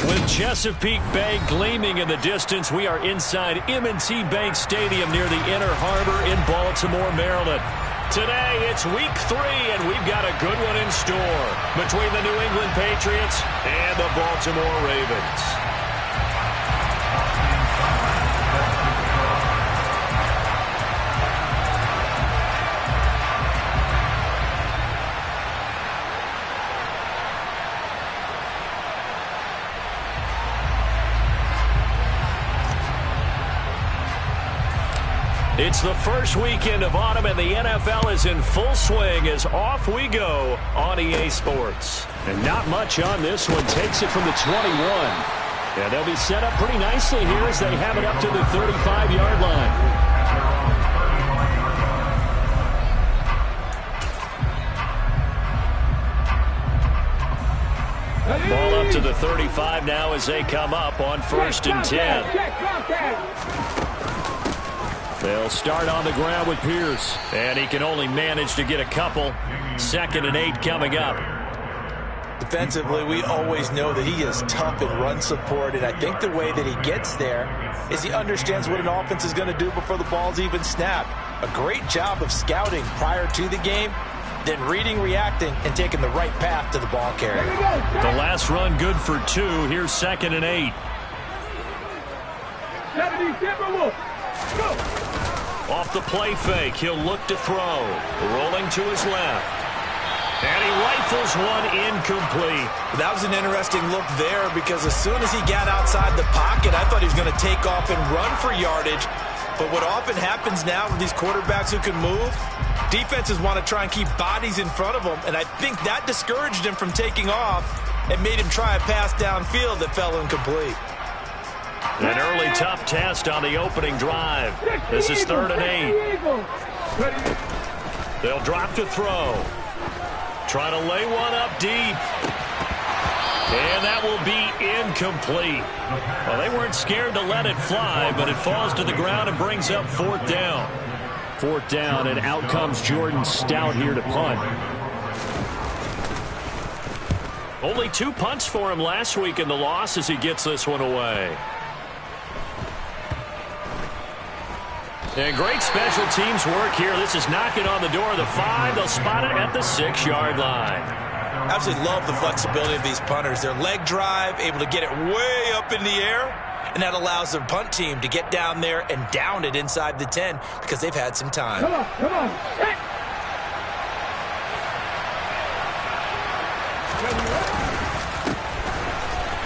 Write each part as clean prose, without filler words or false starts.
With Chesapeake Bay gleaming in the distance, we are inside M&T Bank Stadium near the Inner Harbor in Baltimore, Maryland. Today, it's week 3, and we've got a good one in store between the New England Patriots and the Baltimore Ravens. It's the first weekend of autumn, and the NFL is in full swing as off we go on EA Sports. And not much on this one. Takes it from the 21. And they'll be set up pretty nicely here as they have it up to the 35-yard line. Ball up to the 35 now as they come up on 1st and 10. They'll start on the ground with Pierce. And he can only manage to get a couple. 2nd and 8 coming up. Defensively, we always know that he is tough in run support, and I think the way that he gets there is he understands what an offense is going to do before the ball's even snapped. A great job of scouting prior to the game, then reading, reacting, and taking the right path to the ball carrier. The last run good for 2. Here's 2nd and 8. Off the play fake, he'll look to throw. Rolling to his left. And he rifles one incomplete. That was an interesting look there because as soon as he got outside the pocket, I thought he was going to take off and run for yardage. But what often happens now with these quarterbacks who can move, defenses want to try and keep bodies in front of them, and I think that discouraged him from taking off and made him try a pass downfield that fell incomplete. An early tough test on the opening drive. This is 3rd and 8. They'll drop to throw. Try to lay one up deep. And that will be incomplete. Well, they weren't scared to let it fly, but it falls to the ground and brings up 4th down. 4th down, and out comes Jordan Stout here to punt. Only 2 punts for him last week in the loss as he gets this one away. And great special teams work here. This is knocking on the door of the 5. They'll spot it at the 6-yard line. Absolutely love the flexibility of these punters. Their leg drive, able to get it way up in the air, and that allows their punt team to get down there and down it inside the 10 because they've had some time. Come on. Hey.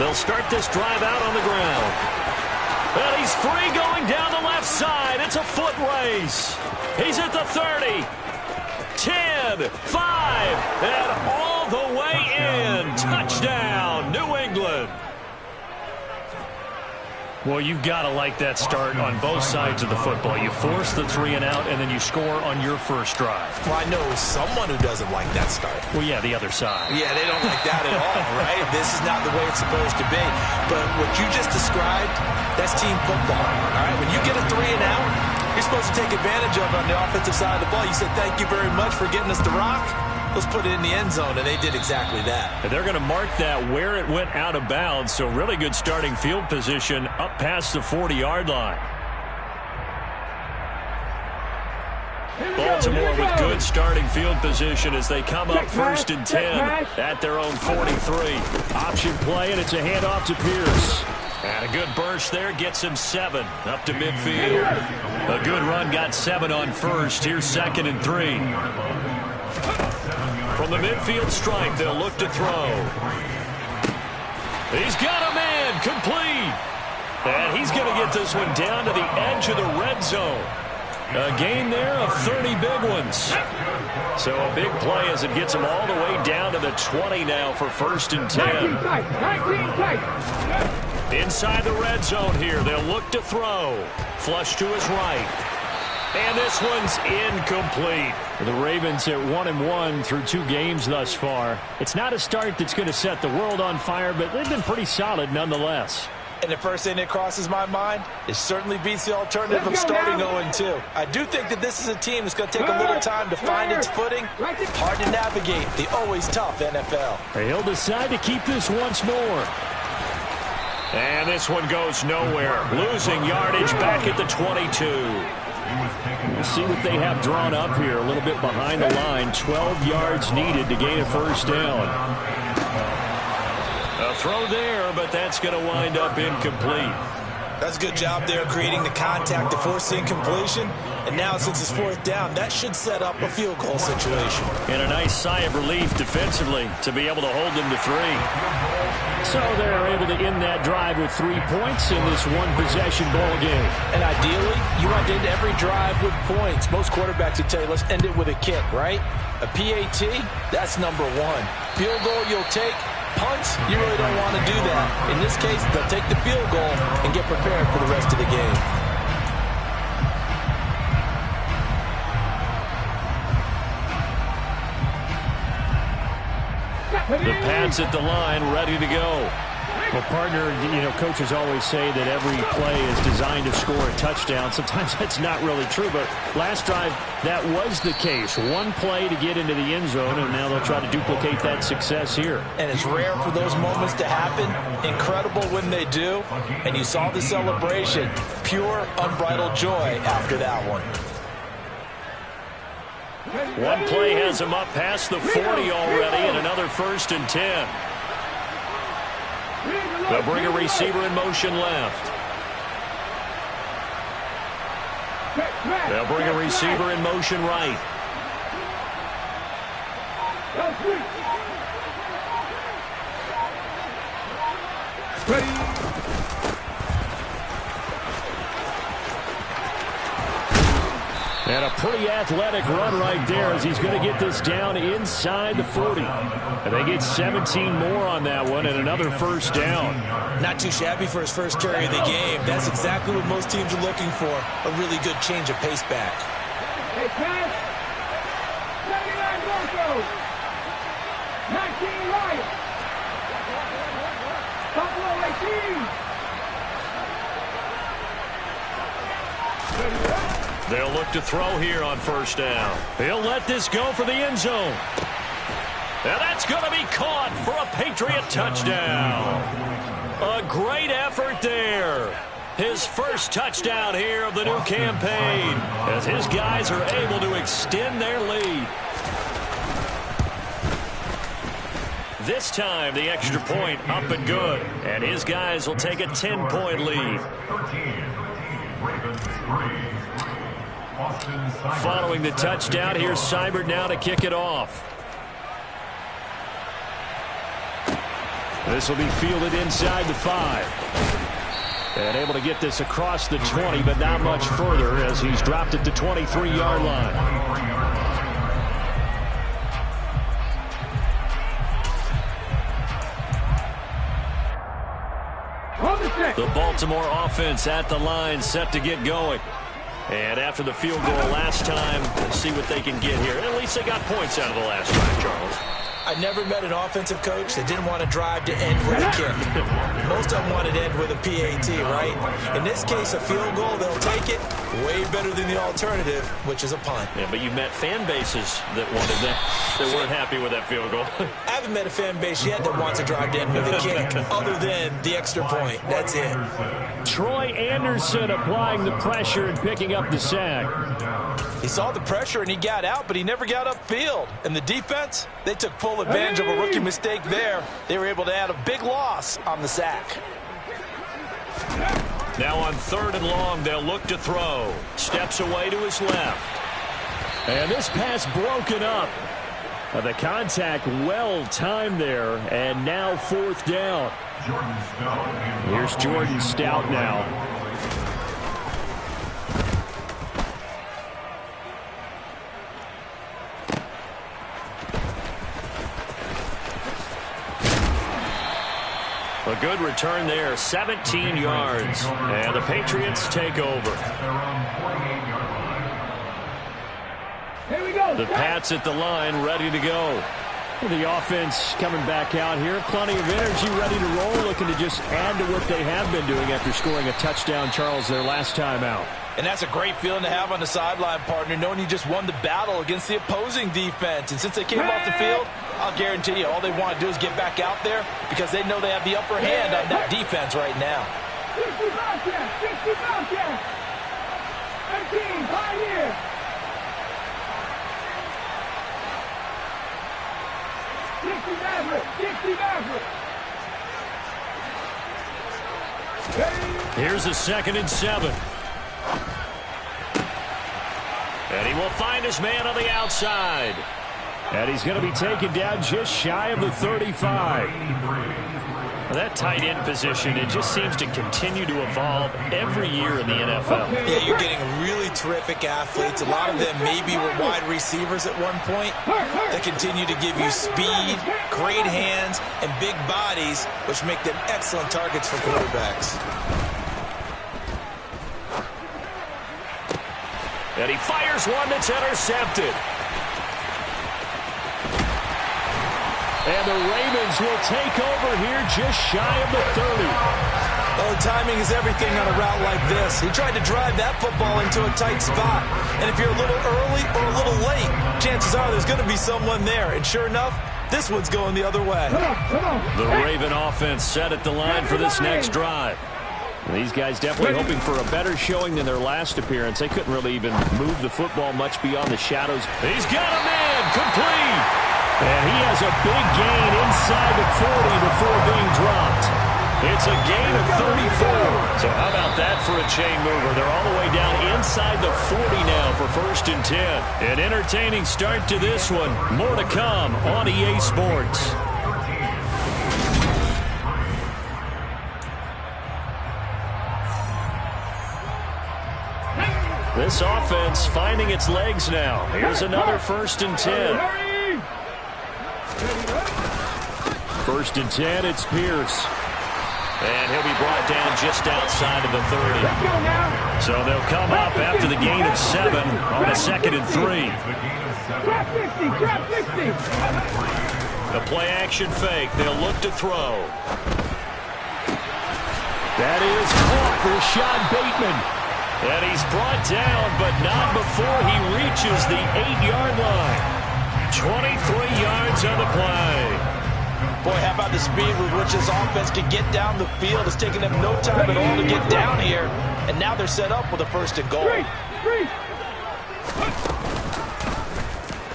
They'll start this drive out on the ground. And he's free going down the left side. It's a foot race. He's at the 30, 10, 5, and all the way in. Touchdown, New England. Well, you've got to like that start on both sides of the football. You force the 3 and out, and then you score on your first drive. Well, I know someone who doesn't like that start. Well, yeah, the other side. Yeah, they don't like that at all, right? This is not the way it's supposed to be. But what you just described, that's team football, all right? When you get a 3 and out, you're supposed to take advantage of it on the offensive side of the ball. You said, thank you very much for getting us the rock. Let's put it in the end zone, and they did exactly that. And they're going to mark that where it went out of bounds, so really good starting field position up past the 40-yard line. Baltimore with good starting field position as they come up 1st and 10 at their own 43. Option play, and it's a handoff to Pierce. And a good burst there gets him 7 up to midfield. A good run got 7 on 1st. Here's 2nd and 3. From the midfield stripe, they'll look to throw. He's got a man, complete. And he's going to get this one down to the edge of the red zone. A gain there of 30 big ones. So a big play as it gets him all the way down to the 20 now for 1st and 10. 19 tight. Inside the red zone here, they'll look to throw. Flush to his right. And this one's incomplete. The Ravens at 1-1 through 2 games thus far. It's not a start that's going to set the world on fire, but they've been pretty solid nonetheless. And the first thing that crosses my mind, it certainly beats the alternative of starting 0-2. I do think that this is a team that's going to take a little time to find its footing. Hard to navigate the always tough NFL. He'll decide to keep this once more. And this one goes nowhere. Losing yardage back at the 22. We'll see what they have drawn up here. A little bit behind the line. 12 yards needed to gain a first down. A throw there, but that's going to wind up incomplete. That's a good job there creating the contact to force the incompletion. And now since it's fourth down, that should set up a field goal situation. And a nice sigh of relief defensively to be able to hold them to 3. So they're able to end that drive with 3 points in this one-possession ball game. And ideally, you want to end every drive with points. Most quarterbacks would tell you, let's end it with a kick, right? A PAT, that's number 1. Field goal you'll take. Punts, you really don't want to do that. In this case, they'll take the field goal and get prepared for the rest of the game. The Pats at the line, ready to go. Well, partner, coaches always say that every play is designed to score a touchdown. Sometimes that's not really true, but last drive, that was the case. One play to get into the end zone, and now they'll try to duplicate that success here. And it's rare for those moments to happen. Incredible when they do. And you saw the celebration. Pure, unbridled joy after that one. One play has him up past the 40 already, and another 1st and 10. They'll bring a receiver in motion left. They'll bring a receiver in motion right. And a pretty athletic run right there as he's going to get this down inside the 40. And they get 17 more on that one and another first down. Not too shabby for his first carry of the game. That's exactly what most teams are looking for. A really good change of pace back. Hey, pass. 79 Broncos. 19 Lions. Buffalo 18. They'll look to throw here on first down. He'll let this go for the end zone. Now that's going to be caught for a Patriot touchdown. A great effort there. His first touchdown here of the new campaign as his guys are able to extend their lead. This time the extra point up and good. And his guys will take a 10-point lead. Following the touchdown, here's Seibert now to kick it off. This will be fielded inside the 5. And able to get this across the 20, but not much further as he's dropped at the 23-yard line. The Baltimore offense at the line, set to get going. And after the field goal last time, let's see what they can get here. At least they got points out of the last drive, Charles. I never met an offensive coach that didn't want to drive to end with a kick. Most of them wanted to end with a PAT, right? In this case, a field goal, they'll take it. Way better than the alternative, which is a punt. Yeah, but you met fan bases that wanted that. They weren't happy with that field goal. I haven't met a fan base yet that wants to drive to end with a kick, other than the extra point. That's it. Troy Anderson applying the pressure and picking up the sack. He saw the pressure and he got out, but he never got upfield. And the defense, they took full advantage of a rookie mistake there. They were able to add a big loss on the sack. Now on 3rd and long, they'll look to throw. Steps away to his left. And this pass broken up. The contact well timed there, and now 4th down. Here's Jordan Stout now. A good return there, 17 yards. And the Patriots take over. Here we go. The Pats at the line, ready to go. The offense coming back out here. Plenty of energy, ready to roll, looking to just add to what they have been doing after scoring a touchdown, Charles, their last time out. And that's a great feeling to have on the sideline, partner, knowing you just won the battle against the opposing defense. And since they came off the field, I'll guarantee you all they want to do is get back out there because they know they have the upper hand on that defense right now. 60 Bobcats! 60 Bobcats! 13, Pioneer! Here's a 2nd and 7. And he will find his man on the outside. And he's going to be taken down just shy of the 35. That tight end position, it just seems to continue to evolve every year in the NFL. Yeah, you're getting really terrific athletes. A lot of them maybe were wide receivers at one point. They continue to give you speed, great hands, and big bodies, which make them excellent targets for quarterbacks. And he fires one that's intercepted. And the Ravens will take over here just shy of the 30. Oh, timing is everything on a route like this. He tried to drive that football into a tight spot. And if you're a little early or a little late, chances are there's going to be someone there. And sure enough, this one's going the other way. The Raven offense set at the line for this next drive. These guys definitely hoping for a better showing than their last appearance. They couldn't really even move the football much beyond the shadows. He's got a man, complete. And he has a big gain inside the 40 before being dropped. It's a gain of 34. So how about that for a chain mover? They're all the way down inside the 40 now for 1st and 10. An entertaining start to this one. More to come on EA Sports. This offense finding its legs now. Here's another 1st and 10. 1st and 10, it's Pierce. And he'll be brought down just outside of the 30. So they'll come up after the gain of 7 on a 2nd and 3. The play action fake. They'll look to throw. That is caught. Rashad Bateman. And he's brought down, but not before he reaches the 8-yard line. 23 yards on the play. Boy, how about the speed with which this offense can get down the field? It's taken them no time at all to get down here. And now they're set up with a 1st and goal.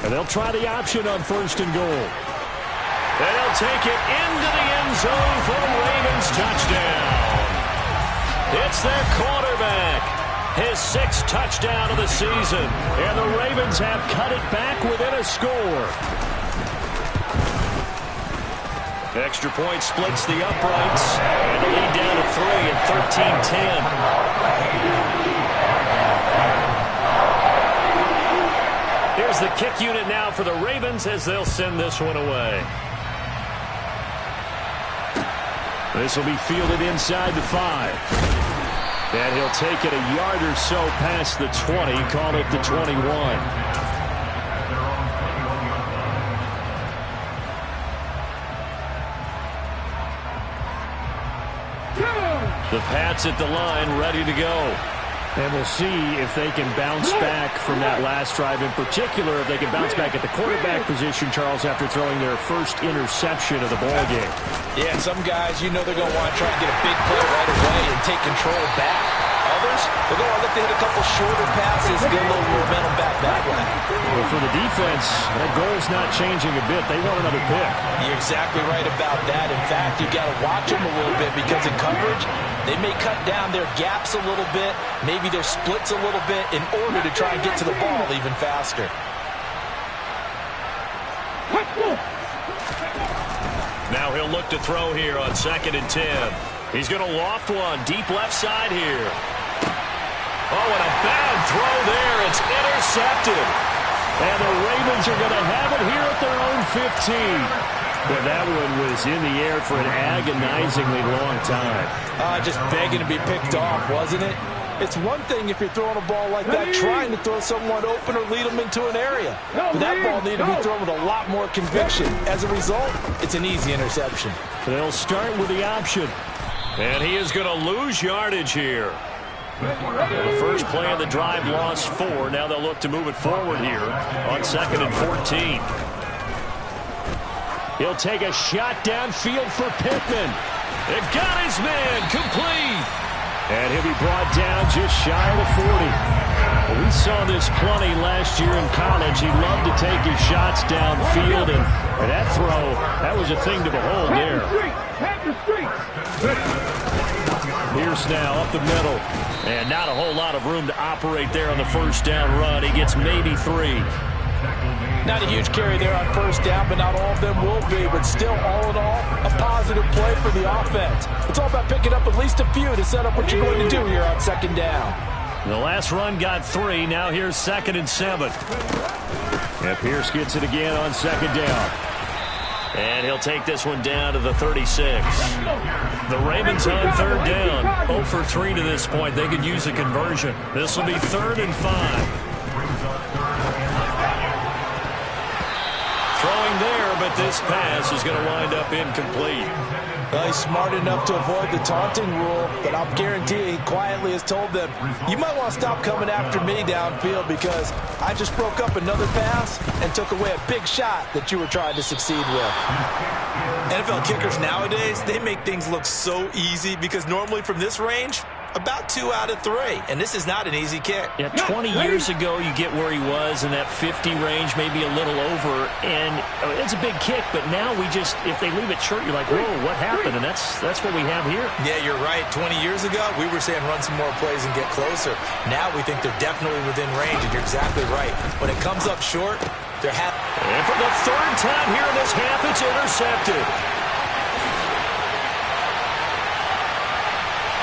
And they'll try the option on 1st and goal. And they'll take it into the end zone for the Ravens touchdown. It's their quarterback. His 6th touchdown of the season. And the Ravens have cut it back within a score. Extra point splits the uprights. And the lead down to 3 at 13-10. Here's the kick unit now for the Ravens as they'll send this one away. This will be fielded inside the 5. And he'll take it a yard or so past the 20, call it the 21. The Pats at the line, ready to go. And we'll see if they can bounce back from that last drive. In particular, if they can bounce back at the quarterback position, Charles, after throwing their first interception of the ballgame. Yeah, and some guys, you know they're going to want to try and get a big play right away and take control back. Others, they're going to look to hit a couple shorter passes, get a little momentum back that way. Well, for the defense, that goal's not changing a bit. They want another pick. You're exactly right about that. In fact, you've got to watch them a little bit because in coverage, they may cut down their gaps a little bit, maybe their splits a little bit in order to try and get to the ball even faster. Now he'll look to throw here on 2nd and 10. He's going to loft one deep left side here. Oh, and a bad throw there. It's intercepted. And the Ravens are going to have it here at their own 15. But that one was in the air for an agonizingly long time. Just begging to be picked off, wasn't it? It's one thing if you're throwing a ball like that, trying to throw someone open or lead them into an area. But that ball needed to be thrown with a lot more conviction. As a result, it's an easy interception. They'll start with the option. And he is going to lose yardage here. The first play of the drive lost 4. Now they'll look to move it forward here on 2nd and 14. He'll take a shot downfield for Pittman. It got his man complete. And he'll be brought down just shy of the 40. We saw this plenty last year in college. He loved to take his shots downfield, and that throw, that was a thing to behold there. Pierce now up the middle. And not a whole lot of room to operate there on the first down run. He gets maybe 3. Not a huge carry there on first down, but not all of them will be. But still, all in all, a positive play for the offense. It's all about picking up at least a few to set up what you're going to do here on second down. The last run got 3. Now here's 2nd and 7. And Pierce gets it again on second down. And he'll take this one down to the 36. The Ravens on third down. 0 for 3 to this point. They could use a conversion. This will be 3rd and 5. Throwing there, but this pass is going to wind up incomplete. Well, he's smart enough to avoid the taunting rule, but I'll guarantee he quietly has told them, you might want to stop coming after me downfield because I just broke up another pass and took away a big shot that you were trying to succeed with. NFL kickers nowadays, they make things look so easy because normally from this range, about 2 out of 3, and this is not an easy kick. Yeah, 20 years ago, you get where he was in that 50 range, maybe a little over, and it's a big kick, but now we just, if they leave it short, you're like, whoa, what happened? And that's what we have here. Yeah, you're right. 20 years ago, we were saying run some more plays and get closer. Now we think they're definitely within range, and you're exactly right. When it comes up short, they're happy. And for the 3rd time here in this half, it's intercepted.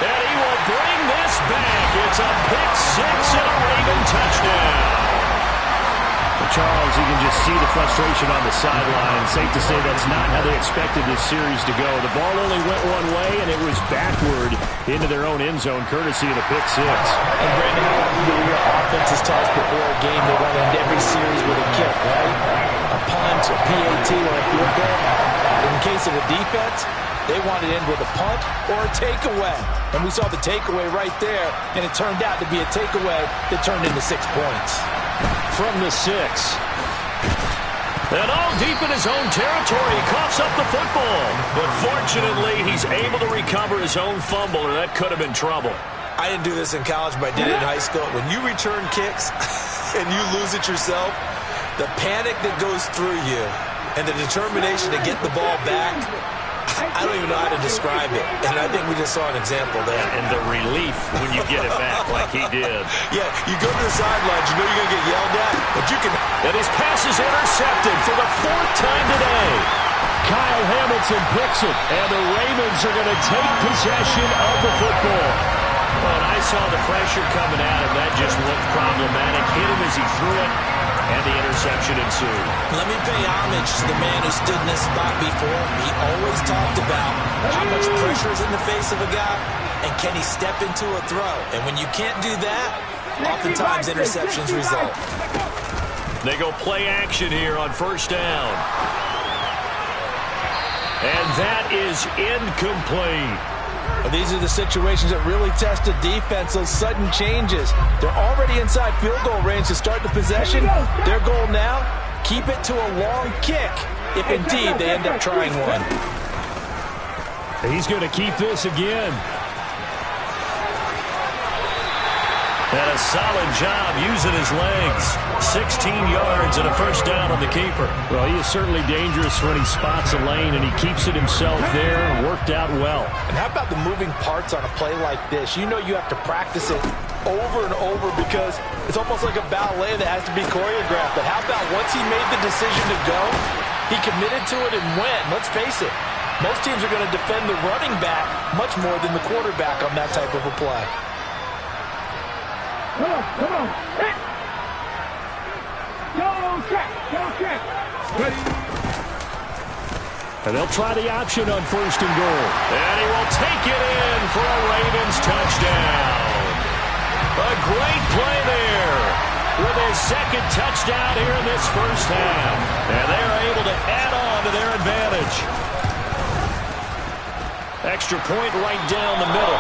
And he will bring this back. It's a pick 6 and a Raven touchdown. Well, Charles, you can just see the frustration on the sideline. Safe to say that's not how they expected this series to go. The ball only went one way, and it was backward into their own end zone, courtesy of the pick 6. And Brandon, your offense is tossed before a game. They want to end every series with a kick, right? A punt, a PAT, or a field goal. In case of a defense, they want it in with a punt or a takeaway. And we saw the takeaway right there, and it turned out to be a takeaway that turned into 6 points. From the 6. And all deep in his own territory, he coughs up the football. But fortunately, he's able to recover his own fumble, or that could have been trouble. I didn't do this in college, but I did it in high school. When you return kicks and you lose it yourself, the panic that goes through you and the determination to get the ball back, I don't even know how to describe it. And I think we just saw an example there. And the relief when you get it back like he did. Yeah, you go to the sidelines, you know you're going to get yelled at, but you can... And his pass is intercepted for the 4th time today. Kyle Hamilton picks it, and the Ravens are going to take possession of the football. Well, and I saw the pressure coming at him. That just looked problematic. Hit him as he threw it. And the interception ensued. Let me pay homage to the man who stood in this spot before. He always talked about how much pressure is in the face of a guy, and can he step into a throw? And when you can't do that, oftentimes interceptions result. They go play action here on first down. And that is incomplete. These are the situations that really test a defense, those sudden changes. They're already inside field goal range to start the possession. Their goal now, keep it to a long kick, if indeed they end up trying one. He's going to keep this again. And a solid job using his legs. 16 yards and a first down on the keeper. Well, he is certainly dangerous when he spots a lane, and he keeps it himself there and worked out well. And how about the moving parts on a play like this? You know you have to practice it over and over because it's almost like a ballet that has to be choreographed. But how about once he made the decision to go, he committed to it and went. Let's face it, most teams are going to defend the running back much more than the quarterback on that type of a play. Come on. Hit. Go check. Ready. And they'll try the option on 1st and goal. And he will take it in for a Ravens touchdown. A great play there with his 2nd touchdown here in this first half. And they're able to add on to their advantage. Extra point right down the middle.